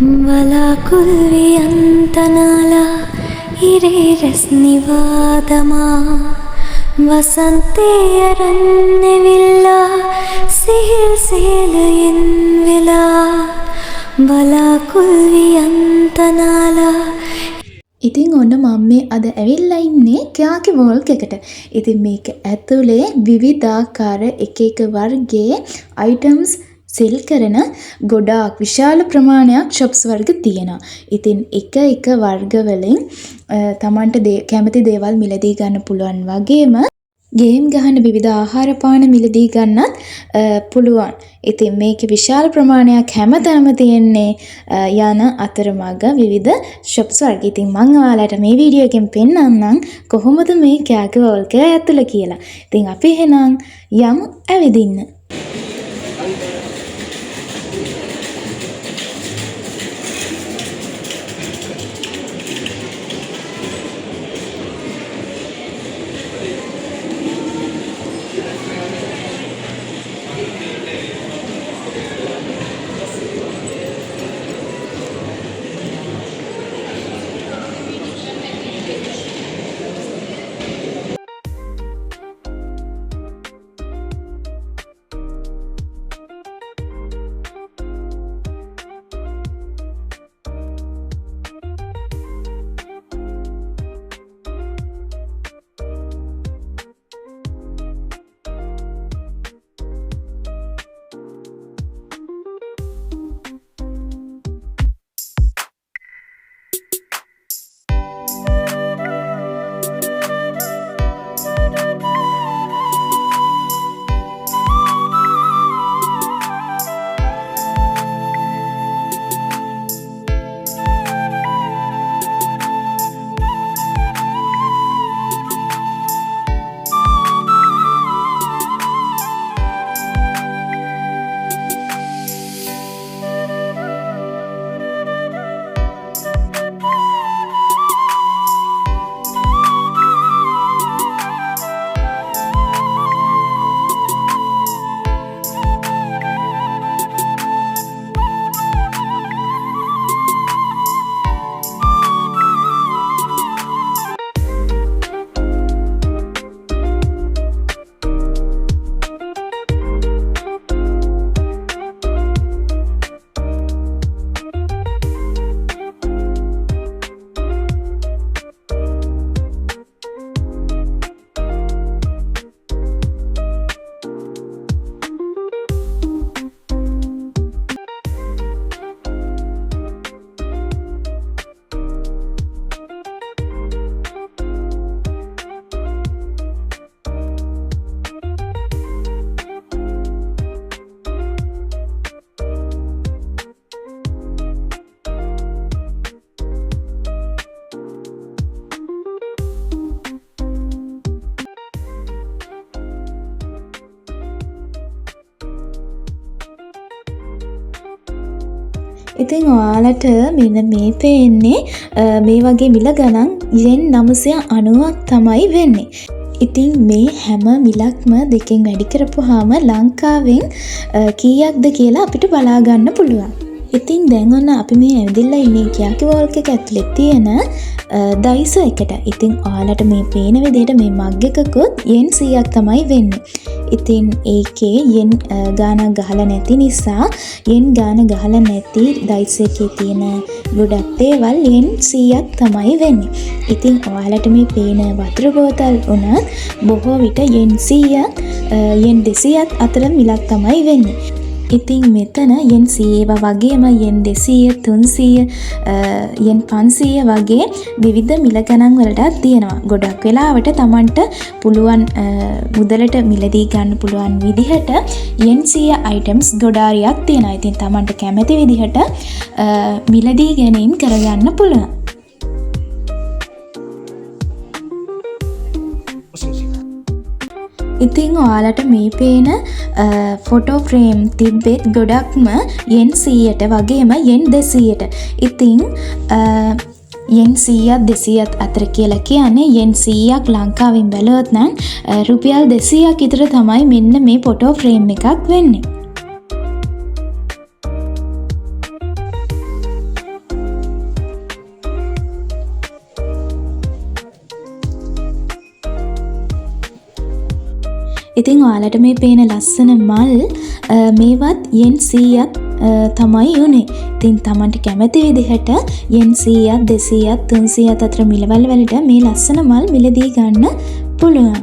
වලාකුල්වියන්තනාලා ඉරේ රැස්නිවාදමා වසන්තේ අරන්නෙවිල්ලා සිහිල් සේලයෙන් වෙලා වලාකුල්වියන්තනාලා. ඉතින් ඔන්න මම මේ අද ඇවිල්ලා ඉන්නේ කියාකි වෝල්ක් එකට. ඉතින් මේක ඇතුලේ විවිධාකාර එක එක වර්ගයේ අයිටම්ස් සෙල් කරන ගොඩාක් විශාල ප්‍රමාණයක් shops වර්ග තියෙනවා. ඉතින් එක එක වර්ග වලින් තමන්ට කැමති දේවල් මිලදී ගන්න පුළුවන් වගේම ගේම් ගහන විවිධ ආහාර පාන මිලදී ගන්නත් පුළුවන්. ඉතින් මේකේ විශාල ප්‍රමාණයක් හැමතැනම තියෙන්නේ යන අතරමඟ විවිධ shops වර්ග. ඉතින් මම ඔයාලට මේ වීඩියෝ එකෙන් පෙන්නන්නම් කොහොමද මේ කියාකි වෝල්ක් එක ඇතුළ කියලා. ඉතින් අපි එහෙනම් යමු ඇවිදින්න. ඉතින් ඔයාලට මෙන්න මේ පේන්නේ මේ වගේ මිල ගණන් yen 990ක් තමයි වෙන්නේ. ඉතින් මේ හැම මිලක්ම දෙකෙන් වැඩි කරපුවාම ලංකාවෙන් කීයක්ද කියලා අපිට බලා ගන්න පුළුවන්. ඉතින් දැන් ඔන්න අපි මේ ඇවිදලා ඉන්නේ කියාකි වෝල්ක් එක ඇතුලේ තියෙන දයිසෝ එකට. ඉතින් ඔයාලට මේ පේන විදිහට මේ මග් එකකුත් yen 100ක් තමයි වෙන්නේ. ඉතින් ඒකේ yen ගානක් ගහලා නැති නිසා yen ගාන ගහලා නැති දයිසෝ එකේ තියෙන ගොඩක් දේවල් yen 100ක් තමයි වෙන්නේ. ඉතින් ඔයාලට මේ පේන වතුර බෝතල් උනත් බොහෝ විට yen 100ක් yen 200ක් අතර මිලක් තමයි වෙන්නේ. ඉතින් මෙතන yen 100 වගේම yen 200 300 yen 500 වගේ විවිධ මිල ගණන් වලටත් තියෙනවා. ගොඩක් වෙලාවට Tamanට පුළුවන් මුදලට මිලදී ගන්න පුළුවන් විදිහට yen 100 items ගොඩාරියක් තියෙනවා. ඉතින් Tamanට කැමති විදිහට මිලදී ගැනීම කරගන්න පුළුවන්. ඉතින් ඔයාලට මේ පේන ෆොටෝ ෆ්‍රේම් තිබ්බෙත් ගොඩක්ම yen 100ට වගේම yen 200ට. ඉතින් yen 100ක් 200ක් අතර කියලා කියන්නේ yen 100ක් ලංකාවෙන් බැලුවොත් නම් රුපියල් 200ක් විතර තමයි මෙන්න මේ ෆොටෝ ෆ්‍රේම් එකක් වෙන්නේ. ඉතින් ඔයාලට මේ පේන ලස්සන මල් මේවත් යෙන් 100ක් තමයි උනේ. ඉතින් Tamanට කැමති විදිහට යෙන් 100ක් 200ක් 300ක් අතර මිලවල් වලට මේ ලස්සන මල් මිලදී ගන්න පුළුවන්.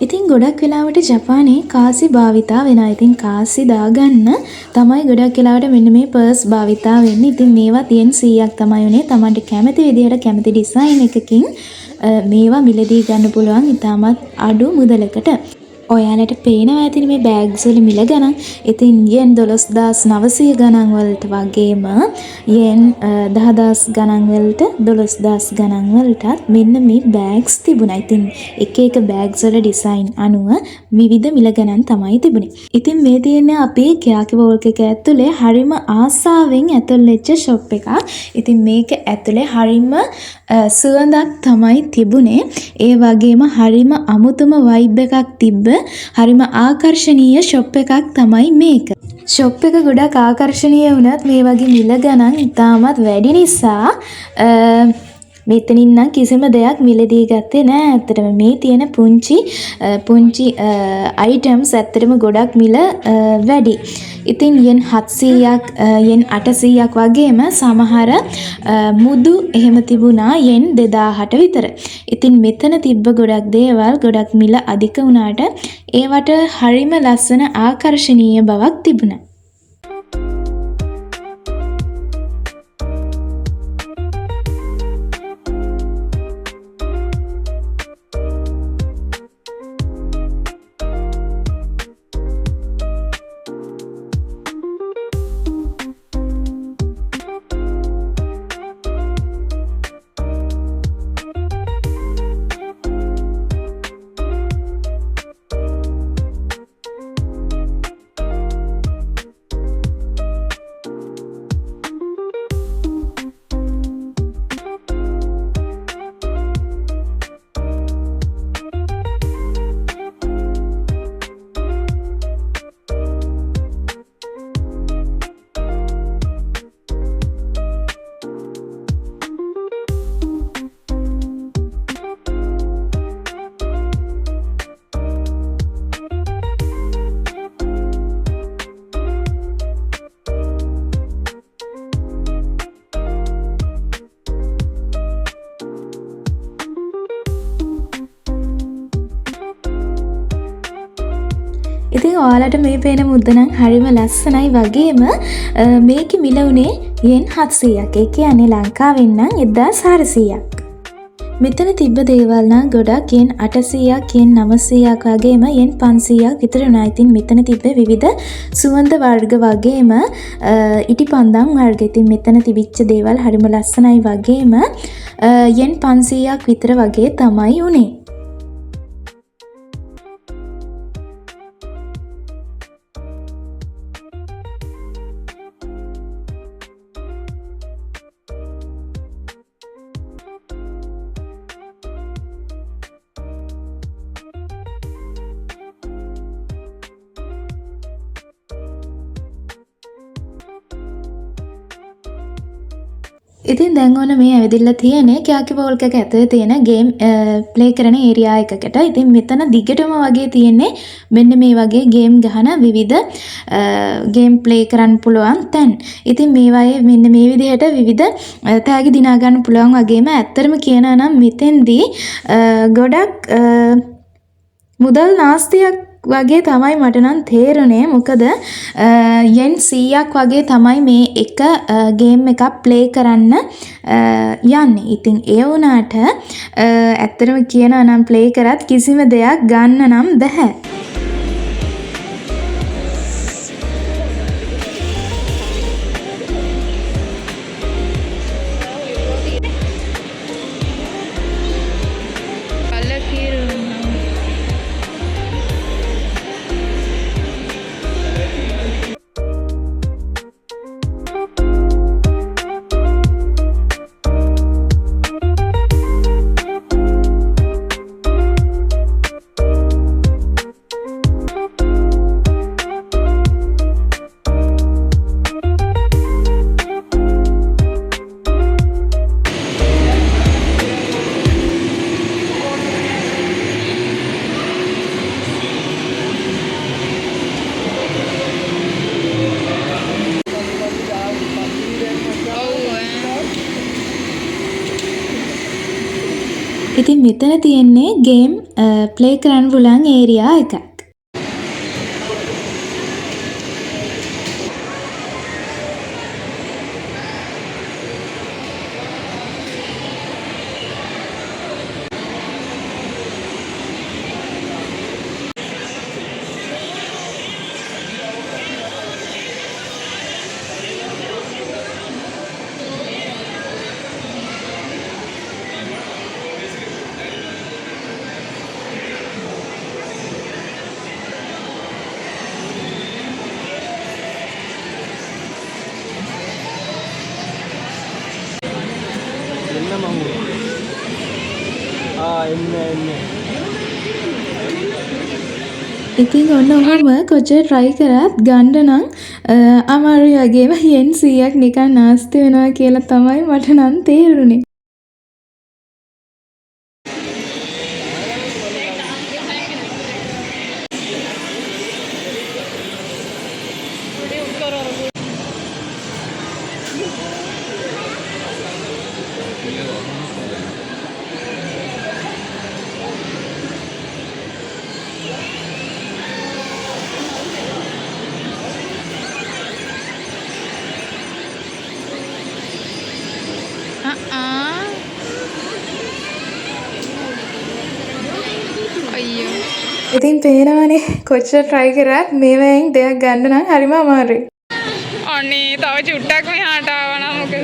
ඉතින් ගොඩක් වෙලාවට ජපානයේ කාසි භාවිතා වෙනවා. ඉතින් කාසි දාගන්න තමයි ගොඩක් වෙලාවට මෙන්න මේ පර්ස් භාවිතා වෙන්නේ. ඉතින් මේවත් යෙන් 100ක් තමයි උනේ. Tamanට කැමති විදිහට කැමති ඩිසයින් එකකින් මේවා මිලදී ගන්න පුළුවන් ඉතාමත් අඩු මුදලකට. ඔයාලට පේනවා ඇතිනේ මේ බෑග්ස් වල මිල ගණන්. ඉතින් යෙන් 12900 ගණන් වලට වගේම යෙන් 10000 ගණන් වලට 12000 ගණන් වලටත් මෙන්න මේ බෑග්ස් තිබුණා. ඉතින් එක එක බෑග්ස් වල ඩිසයින් අනුව විවිධ මිල ගණන් තමයි තිබුණේ. ඉතින් මේ තියෙන්නේ අපේ කයාකි වෝල්ක් එක ඇතුලේ හරිම ආසාවෙන් ඇතුල් වෙච්ච ෂොප් එකක්. ඉතින් මේක ඇතුලේ හරිම සුවඳක් තමයි තිබුණේ. ඒ වගේම හරිම අමුතුම වයිබ් එකක් තිබ්බ හරිම ආකර්ශනීය ෂොප් එකක් තමයි මේක. ෂොප් එක ගොඩක් ආකර්ශනීය වුණත් මේ වගේ මිල ගණන් ඉතාමත් වැඩි නිසා මෙතනින් නම් කිසිම දෙයක් මිලදී ගත්තේ නෑ. ඇත්තටම මේ තියෙන පුංචි අයිටම්ස් ඇත්තටම ගොඩක් මිල වැඩි. ඉතින් යෙන් 700ක් යෙන් 800ක් වගේම සමහර මුදු එහෙම තිබුණා යෙන් 2000ට විතර. ඉතින් මෙතන තිබ්බ ගොඩක් දේවල් ගොඩක් මිල අධික වුණාට ඒවට හරිම ලස්සන ආකර්ශනීය බවක් තිබුණා. ඉතින් ඔයාලට මේ පේන මුද්ද නම් හරිම ලස්සනයි වගේම මේකේ මිල උනේ යෙන් 700ක්. ඒ කියන්නේ ලංකාවෙන් නම් 1400ක්. මෙතන තිබ්බ දේවල් නම් ගොඩක් යෙන් 800ක් යෙන් 900ක් වගේම යෙන් 500ක් විතර වුණා. ඉතින් මෙතන තිබ්බ විවිධ සුවඳ වර්ග වගේම ඉටිපන්දම් වර්ග. ඉතින් මෙතන තිබිච්ච දේවල් හරිම ලස්සනයි වගේම යෙන් 500ක් විතර වගේ තමයි උනේ. ඉතින් දැන් ඕන මේ ඇවිදින්න තියෙන්නේ කයාකි වෝල්ක් එක ඇතුලේ තියෙන ගේම් ප්ලේ කරන ඒරියා එකකට. ඉතින් මෙතන දිගටම වගේ තියෙන්නේ මෙන්න මේ වගේ ගේම් ගහන විවිධ ගේම් ප්ලේ කරන්න පුළුවන් තැන්. ඉතින් මේවායේ මෙන්න මේ විදිහට විවිධ තෑගි දිනා ගන්න පුළුවන් වගේම ඇත්තටම කියනවා නම් මෙතෙන්දී ගොඩක් මුදල් නාස්තියක් වගේ තමයි මට නම් තේරුනේ. මොකද යෙන් 100ක් වගේ තමයි මේ එක ගේම් එකක් ප්ලේ කරන්න යන්නේ. ඉතින් ඒ වුණාට ඇත්තටම කියනවා නම් ප්ලේ කරත් කිසිම දෙයක් ගන්න නම් බෑ. ඉතින් මෙතන තියෙන්නේ ගේම් ප්ලේ කරන්න පුළුවන් ඒරියා එකක්. ඉතින් ඔන්න ඔහොම කොච්චර try කරත් ගන්න නම් අමාරුයි වගේම yen 100ක් නිකන් නාස්ති වෙනවා කියලා තමයි මට නම් තේරුනේ. ඉතින් පේනවනේ කොච්චර try කරත් මේවෙන් දෙයක් ගන්න නම් හරිම අමාරුයි. අනේ තව චුට්ටක් මෙහාට ආවනම් මොකද?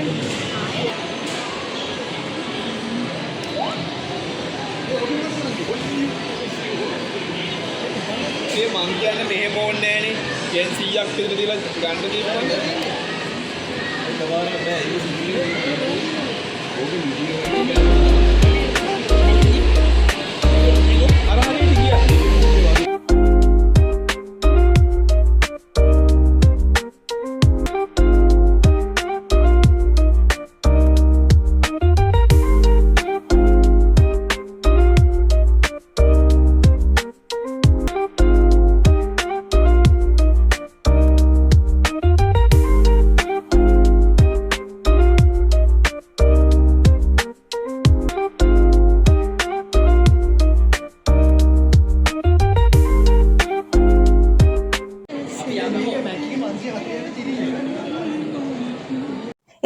මේ මං කියන්නේ මෙහෙම ඕනේ නෑනේ. yen 100ක් විතර දීලා ගන්න දීපන්. ඒක වාරයක් බෑ. ඒක සිද්ධියේ. ඕකේ විදියට. අර හරියට ගියා.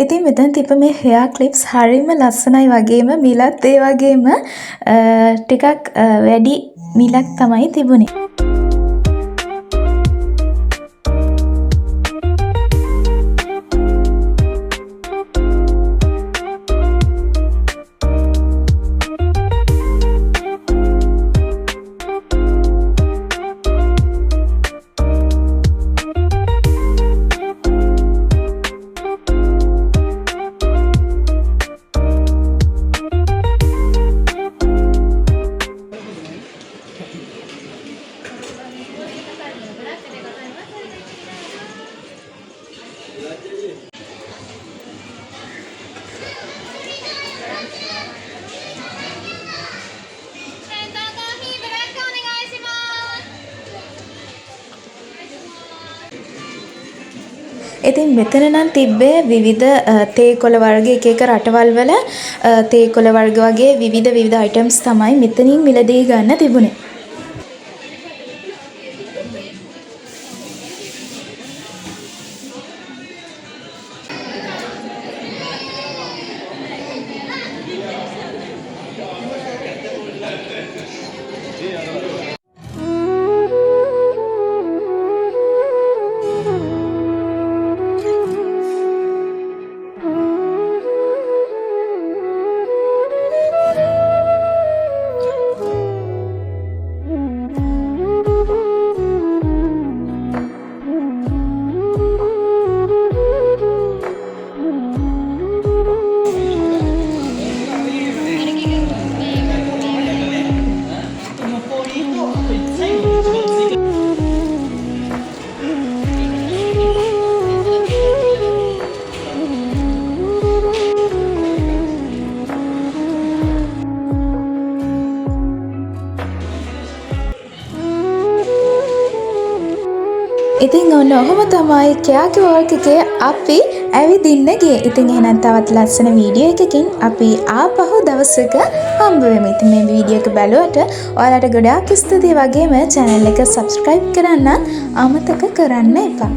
ඉතින් මෙතන තිබ්බ මේ hair clips හරිම ලස්සනයි වගේම මිලත් ඒ වගේම ටිකක් වැඩි මිලක් තමයි තිබුණේ. ඉතින් මෙතන නම් තිබ්බේ විවිධ තේ කොළ වර්ග එක එක රටවල් වල තේ කොළ වර්ග වගේ විවිධ items තමයි මෙතනින් මිලදී ගන්න තිබුණේ. ඉතින් ඔන්න ඔහොම තමයි කයාකි වෝක් එකේ අපි ඇවිදින්න ගියේ. ඉතින් එහෙනම් තවත් ලස්සන වීඩියෝ එකකින් අපි ආපහු දවසක හම්බ වෙමු. ඉතින් මේ වීඩියෝ එක බලුවට ඔයාලට ගොඩාක් ස්තුතියි. වගේම channel එක subscribe කරන්න අමතක කරන්න එපා.